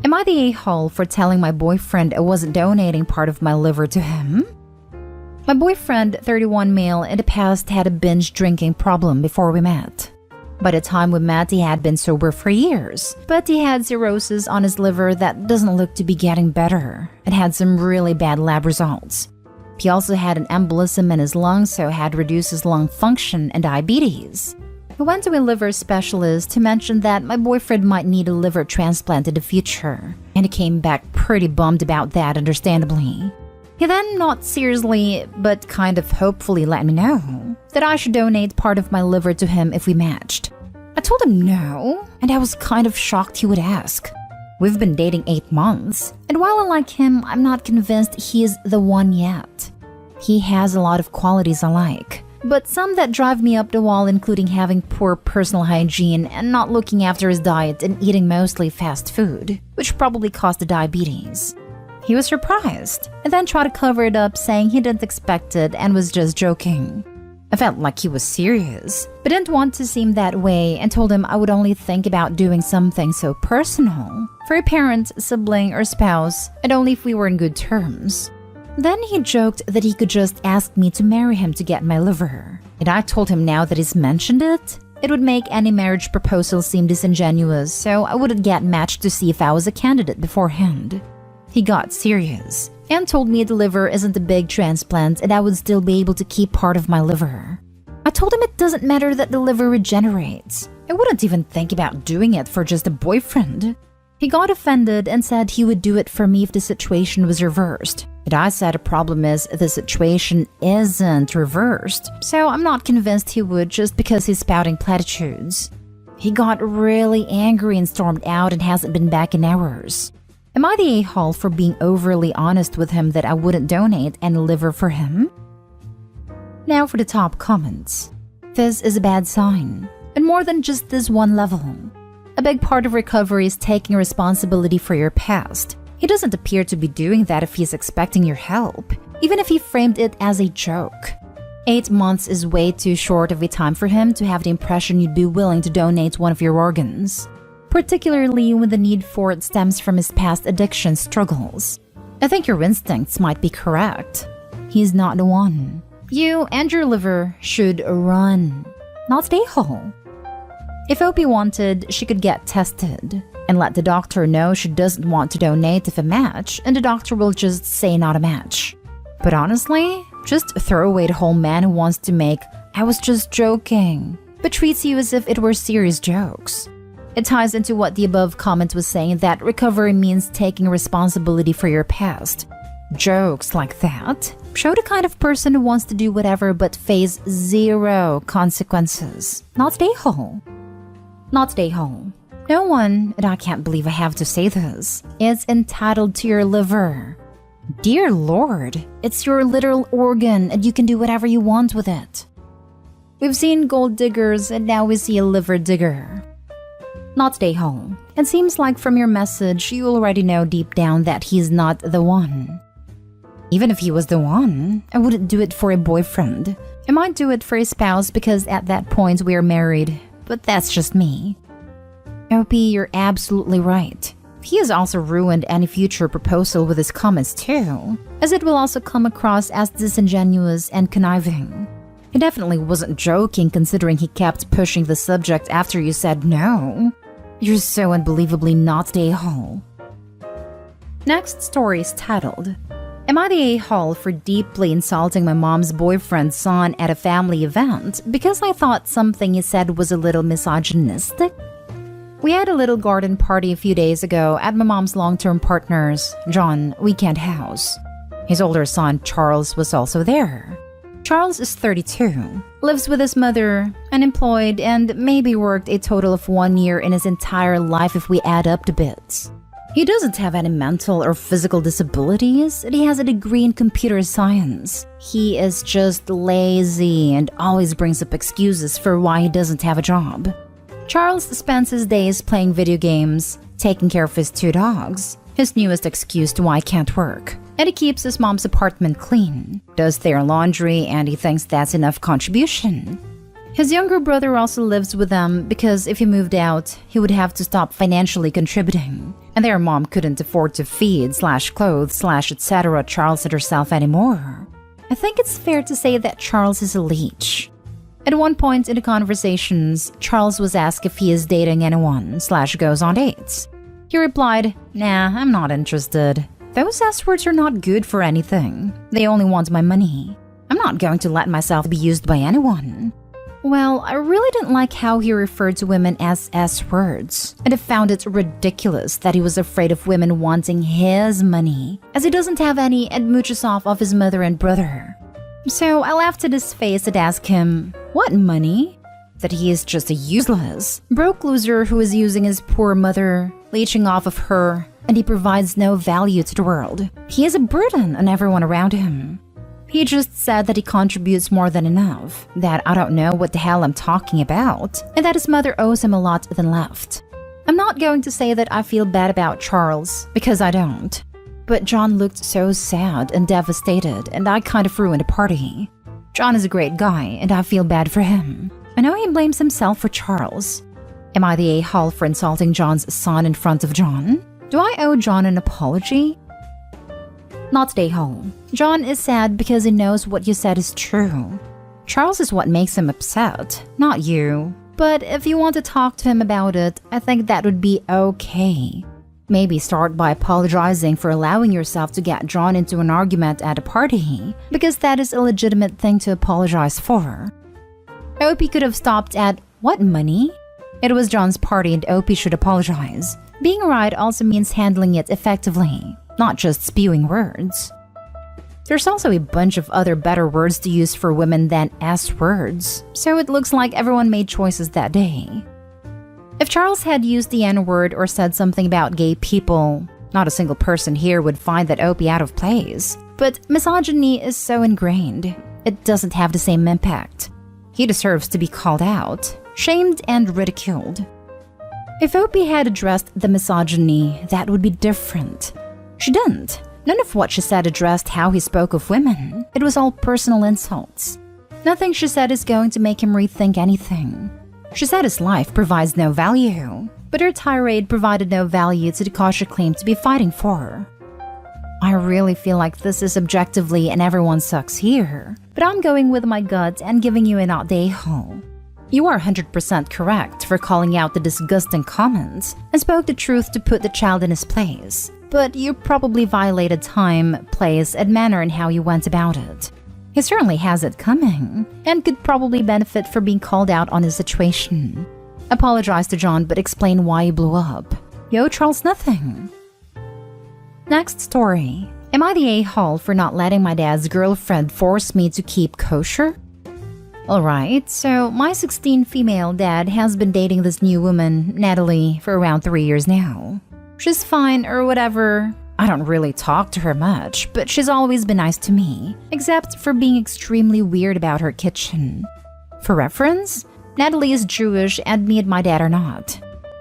Am I the a-hole for telling my boyfriend I wasn't donating part of my liver to him? My boyfriend, 31 male, in the past had a binge drinking problem before we met. By the time we met, he had been sober for years, but he had cirrhosis on his liver that doesn't look to be getting better. It had some really bad lab results. He also had an embolism in his lungs, so had reduced his lung function and diabetes. I went to a liver specialist who mentioned that my boyfriend might need a liver transplant in the future, and he came back pretty bummed about that, understandably. He then, not seriously, but kind of hopefully let me know that I should donate part of my liver to him if we matched. I told him no, and I was kind of shocked he would ask. We've been dating 8 months, and while I like him, I'm not convinced he is the one yet. He has a lot of qualities I like, but some that drive me up the wall, including having poor personal hygiene and not looking after his diet and eating mostly fast food, which probably caused the diabetes. He was surprised, and then tried to cover it up, saying he didn't expect it and was just joking. I felt like he was serious, but didn't want to seem that way, and told him I would only think about doing something so personal for a parent, sibling, or spouse, and only if we were in good terms. Then he joked that he could just ask me to marry him to get my liver, and I told him now that he's mentioned it, it would make any marriage proposal seem disingenuous, so I wouldn't get matched to see if I was a candidate beforehand. He got serious and told me the liver isn't a big transplant and I would still be able to keep part of my liver. I told him it doesn't matter that the liver regenerates. I wouldn't even think about doing it for just a boyfriend. He got offended and said he would do it for me if the situation was reversed. But I said the problem is the situation isn't reversed, so I'm not convinced he would just because he's spouting platitudes. He got really angry and stormed out and hasn't been back in hours. Am I the a-hole for being overly honest with him that I wouldn't donate any liver for him? Now for the top comments. This is a bad sign, and more than just this one level. A big part of recovery is taking responsibility for your past. He doesn't appear to be doing that if he's expecting your help, even if he framed it as a joke. 8 months is way too short of a time for him to have the impression you'd be willing to donate one of your organs, particularly when the need for it stems from his past addiction struggles. I think your instincts might be correct. He's not the one. You and your liver should run, not stay home. If Opie wanted, she could get tested and let the doctor know she doesn't want to donate if a match, and the doctor will just say not a match. But honestly, just throw away the whole man who wants to make "I was just joking," but treats you as if it were serious jokes. It ties into what the above comment was saying, that recovery means taking responsibility for your past. Jokes like that show the kind of person who wants to do whatever but face zero consequences. Not stay home. Not stay home. No one, and I can't believe I have to say this, is entitled to your liver. Dear Lord, it's your literal organ and you can do whatever you want with it. We've seen gold diggers and now we see a liver digger. Not stay home. It seems like from your message, you already know deep down that he's not the one. Even if he was the one, I wouldn't do it for a boyfriend. I might do it for a spouse because at that point we are married, but that's just me. Opie, you're absolutely right. He has also ruined any future proposal with his comments too, as it will also come across as disingenuous and conniving. He definitely wasn't joking considering he kept pushing the subject after you said no. You're so unbelievably not the a-hole. Next story is titled, Am I the a-hole for deeply insulting my mom's boyfriend's son at a family event because I thought something he said was a little misogynistic? We had a little garden party a few days ago at my mom's long-term partner's, John, weekend house. His older son, Charles, was also there. Charles is 32, lives with his mother, unemployed, and maybe worked a total of 1 year in his entire life if we add up the bits. He doesn't have any mental or physical disabilities, and he has a degree in computer science. He is just lazy and always brings up excuses for why he doesn't have a job. Charles spends his days playing video games, taking care of his 2 dogs, his newest excuse to why he can't work. And he keeps his mom's apartment clean, does their laundry, and he thinks that's enough contribution. His younger brother also lives with them because if he moved out, he would have to stop financially contributing. And their mom couldn't afford to feed /clothes /etc. Charles and herself anymore. I think it's fair to say that Charles is a leech. At one point in the conversations, Charles was asked if he is dating anyone /goes on dates. He replied, "Nah, I'm not interested. Those S-words are not good for anything. They only want my money. I'm not going to let myself be used by anyone." Well, I really didn't like how he referred to women as S-words, and I found it ridiculous that he was afraid of women wanting his money, as he doesn't have any and mooches off of his mother and brother. So I laughed at his face and asked him, "What money?" That he is just a useless, broke loser who is using his poor mother, leeching off of her, and he provides no value to the world. He is a burden on everyone around him. He just said that he contributes more than enough, that I don't know what the hell I'm talking about, and that his mother owes him a lot then left. I'm not going to say that I feel bad about Charles, because I don't. But John looked so sad and devastated, and I kind of ruined the party. John is a great guy, and I feel bad for him. I know he blames himself for Charles. Am I the a-hole for insulting John's son in front of John? Do I owe John an apology? Not the a-hole. John is sad because he knows what you said is true. Charles is what makes him upset, not you. But if you want to talk to him about it, I think that would be okay. Maybe start by apologizing for allowing yourself to get drawn into an argument at a party, because that is a legitimate thing to apologize for. Opie could have stopped at, "What money?" It was John's party and Opie should apologize. Being right also means handling it effectively, not just spewing words. There's also a bunch of other better words to use for women than S-words, so it looks like everyone made choices that day. If Charles had used the N-word or said something about gay people, not a single person here would find that Opie out of place. But misogyny is so ingrained, it doesn't have the same impact. He deserves to be called out, shamed, and ridiculed. If Opie had addressed the misogyny, that would be different. She didn't. None of what she said addressed how he spoke of women. It was all personal insults. Nothing she said is going to make him rethink anything. She said his life provides no value, but her tirade provided no value to the kosher claim to be fighting for. I really feel like this is objectively and everyone sucks here, but I'm going with my gut and giving you an a-hole. You are 100% correct for calling out the disgusting comments and spoke the truth to put the child in his place, but you probably violated time, place, and manner in how you went about it. He certainly has it coming, and could probably benefit from being called out on his situation. Apologize to John, but explain why he blew up. Yo, Charles, nothing. Next story. Am I the a-hole for not letting my dad's girlfriend force me to keep kosher? Alright, so my 16 female dad has been dating this new woman, Natalie, for around 3 years now. She's fine or whatever. I don't really talk to her much, but she's always been nice to me, except for being extremely weird about her kitchen. For reference, Natalie is Jewish and me and my dad are not.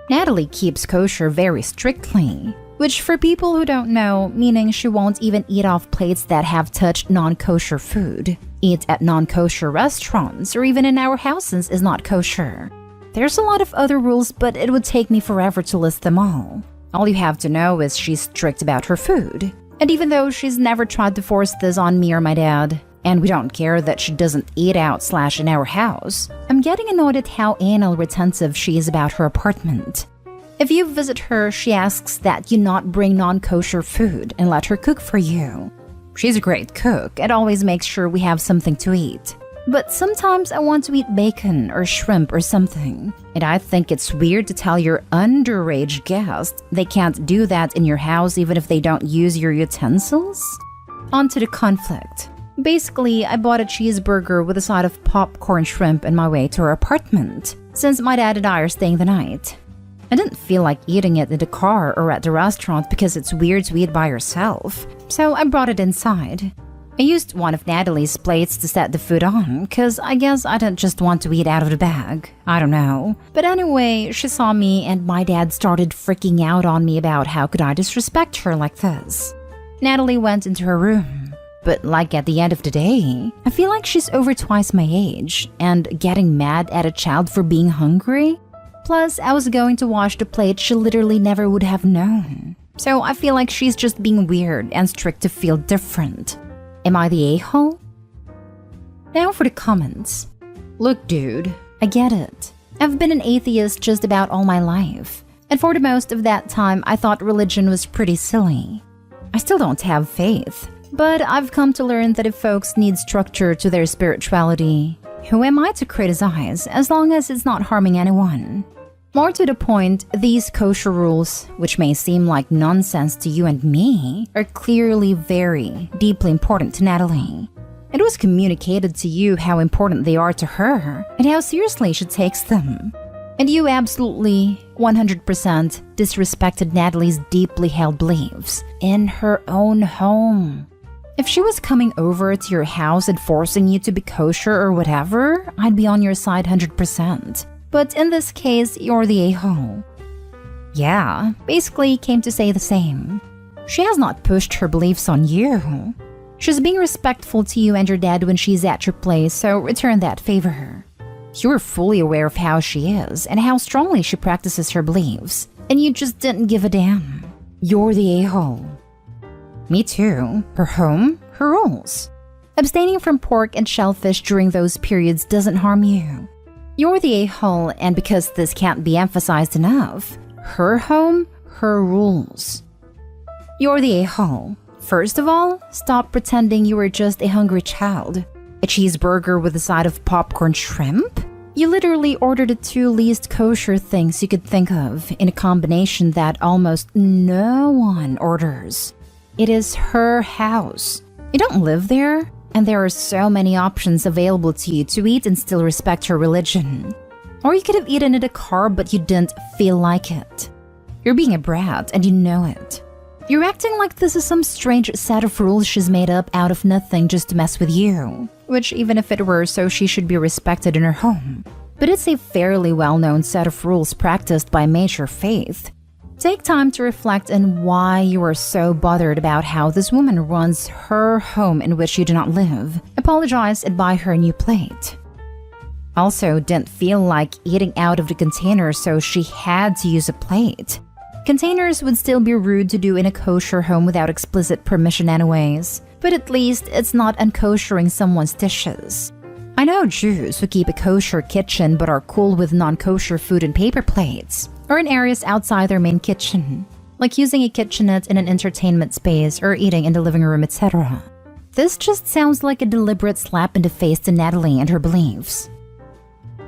Natalie keeps kosher very strictly, which for people who don't know, meaning she won't even eat off plates that have touched non-kosher food, eat at non-kosher restaurants, or even in our houses is not kosher. There's a lot of other rules, but it would take me forever to list them all. All you have to know is she's strict about her food. And even though she's never tried to force this on me or my dad, and we don't care that she doesn't eat out / in our house, I'm getting annoyed at how anal retentive she is about her apartment. If you visit her, she asks that you not bring non-kosher food and let her cook for you. She's a great cook and always makes sure we have something to eat. But sometimes I want to eat bacon or shrimp or something, and I think it's weird to tell your underage guest they can't do that in your house even if they don't use your utensils? On to the conflict. Basically, I bought a cheeseburger with a side of popcorn shrimp on my way to her apartment, since my dad and I are staying the night. I didn't feel like eating it in the car or at the restaurant because it's weird to eat by yourself, so I brought it inside. I used one of Natalie's plates to set the food on, cause I guess I didn't just want to eat out of the bag. I don't know. But anyway, she saw me and my dad started freaking out on me about how could I disrespect her like this. Natalie went into her room. But like at the end of the day, I feel like she's over twice my age and getting mad at a child for being hungry. Plus, I was going to wash the plate she literally never would have known. So I feel like she's just being weird and strict to feel different. Am I the a-hole? Now for the comments. Look, dude, I get it. I've been an atheist just about all my life. And for the most of that time, I thought religion was pretty silly. I still don't have faith. But I've come to learn that if folks need structure to their spirituality, who am I to criticize as long as it's not harming anyone? More to the point, these kosher rules, which may seem like nonsense to you and me, are clearly very deeply important to Natalie. It was communicated to you how important they are to her and how seriously she takes them. And you absolutely 100% disrespected Natalie's deeply held beliefs in her own home. If she was coming over to your house and forcing you to be kosher or whatever, I'd be on your side 100%. But in this case, you're the a-hole. Yeah, basically came to say the same. She has not pushed her beliefs on you. She's being respectful to you and your dad when she's at your place, so return that favor. You're fully aware of how she is and how strongly she practices her beliefs, and you just didn't give a damn. You're the a-hole. Me too. Her home, her rules. Abstaining from pork and shellfish during those periods doesn't harm you. You're the a-hole, and because this can't be emphasized enough, her home, her rules. You're the a-hole. First of all, stop pretending you were just a hungry child. A cheeseburger with a side of popcorn shrimp? You literally ordered the two least kosher things you could think of in a combination that almost no one orders. It is her house. You don't live there, and there are so many options available to you to eat and still respect her religion. Or you could have eaten at a car, but you didn't feel like it. You're being a brat, and you know it. You're acting like this is some strange set of rules she's made up out of nothing just to mess with you. Which, even if it were so, she should be respected in her home. But it's a fairly well-known set of rules practiced by major faith. Take time to reflect on why you are so bothered about how this woman runs her home in which you do not live. Apologize and buy her a new plate. Also, didn't feel like eating out of the container, so she had to use a plate. Containers would still be rude to do in a kosher home without explicit permission anyways, but at least it's not unkoshering someone's dishes. I know Jews who keep a kosher kitchen but are cool with non-kosher food in paper plates, or in areas outside their main kitchen, like using a kitchenette in an entertainment space or eating in the living room, etc. This just sounds like a deliberate slap in the face to Natalie and her beliefs.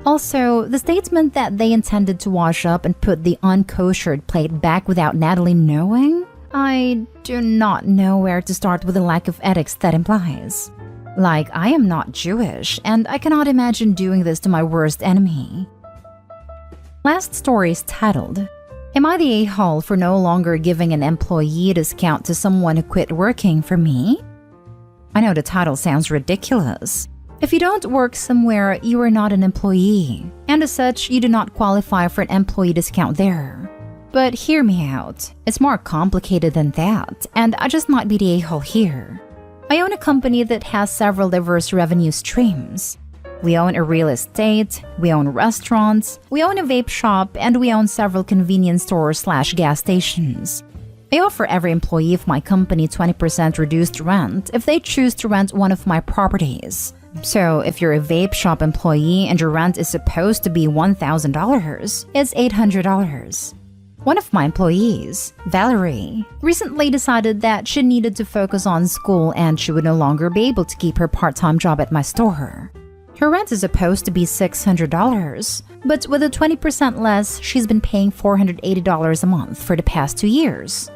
Also, the statement that they intended to wash up and put the unkoshered plate back without Natalie knowing? I do not know where to start with the lack of ethics that implies. Like, I am not Jewish, and I cannot imagine doing this to my worst enemy. Last story is titled, Am I the a-hole for no longer giving an employee discount to someone who quit working for me? I know the title sounds ridiculous. If you don't work somewhere, you are not an employee, and as such, you do not qualify for an employee discount there. But hear me out, it's more complicated than that, and I just might be the a-hole here. I own a company that has several diverse revenue streams. We own a real estate, we own restaurants, we own a vape shop, and we own several convenience stores/gas stations. I offer every employee of my company 20% reduced rent if they choose to rent one of my properties. So if you're a vape shop employee and your rent is supposed to be $1,000, it's $800. One of my employees, Valerie, recently decided that she needed to focus on school and she would no longer be able to keep her part-time job at my store. Her rent is supposed to be $600, but with a 20% less, she's been paying $480 a month for the past 2 years.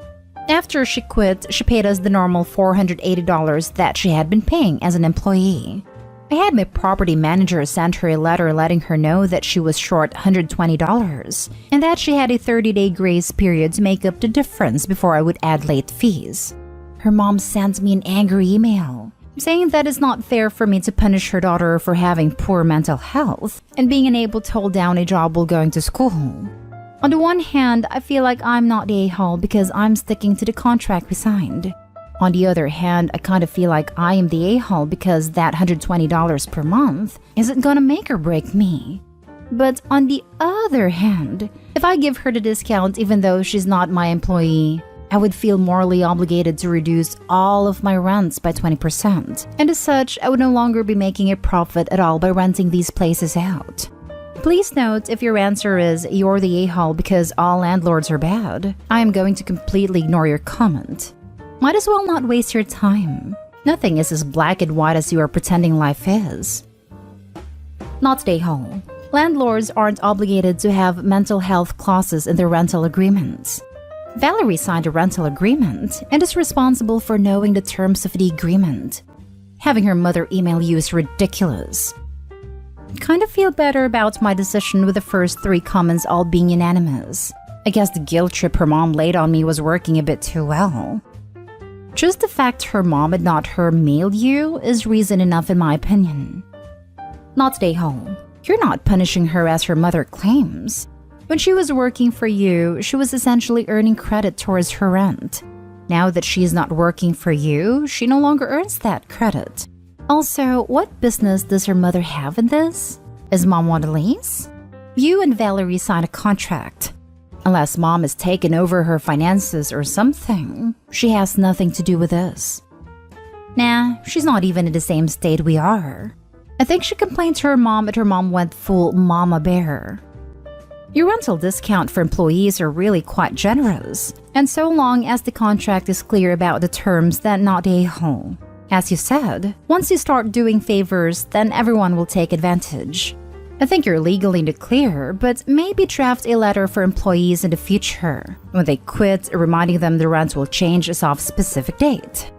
After she quit, she paid us the normal $480 that she had been paying as an employee. I had my property manager send her a letter letting her know that she was short $120 and that she had a 30-day grace period to make up the difference before I would add late fees. Her mom sent me an angry email saying that it's not fair for me to punish her daughter for having poor mental health and being unable to hold down a job while going to school. On the one hand, I feel like I'm not the a-hole because I'm sticking to the contract we signed. On the other hand, I kind of feel like I am the a-hole because that $120 per month isn't gonna make or break me. But on the other hand, if I give her the discount even though she's not my employee, I would feel morally obligated to reduce all of my rents by 20%. And as such, I would no longer be making a profit at all by renting these places out. Please note, if your answer is you're the a-hole because all landlords are bad, I am going to completely ignore your comment. Might as well not waste your time. Nothing is as black and white as you are pretending life is. Not the a-hole. Landlords aren't obligated to have mental health clauses in their rental agreements. Valerie signed a rental agreement and is responsible for knowing the terms of the agreement. Having her mother email you is ridiculous. Kind of feel better about my decision with the first 3 comments all being unanimous. I guess the guilt trip her mom laid on me was working a bit too well. Just the fact her mom and not her mailed you is reason enough in my opinion. Not the a-hole. You're not punishing her as her mother claims. When she was working for you, she was essentially earning credit towards her rent. Now that she is not working for you, she no longer earns that credit. Also, what business does her mother have in this? Is mom want a lease? You and Valerie signed a contract. Unless mom has taken over her finances or something, she has nothing to do with this. Nah, she's not even in the same state we are. I think she complained to her mom and her mom went full mama bear. Your rental discount for employees are really quite generous, and so long as the contract is clear about the terms, then not the a-hole. As you said, once you start doing favors, then everyone will take advantage. I think you're legally in the clear, but maybe draft a letter for employees in the future. When they quit, reminding them the rent will change as of a specific date.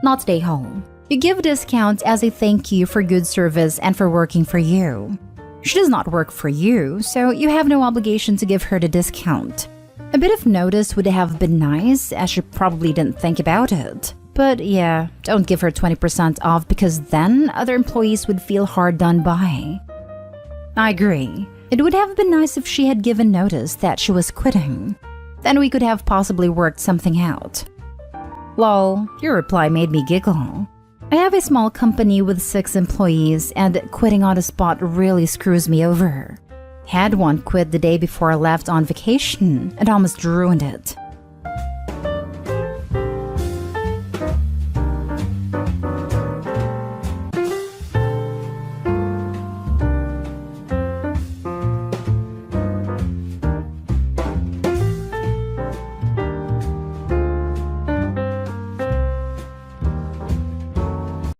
Not the a-hole. You give a discount as a thank you for good service and for working for you. She does not work for you, so you have no obligation to give her the discount. A bit of notice would have been nice, as she probably didn't think about it. But yeah, don't give her 20% off because then other employees would feel hard done by. I agree. It would have been nice if she had given notice that she was quitting. Then we could have possibly worked something out. Lol, your reply made me giggle. I have a small company with 6 employees and quitting on the spot really screws me over. Had one quit the day before I left on vacation and almost ruined it.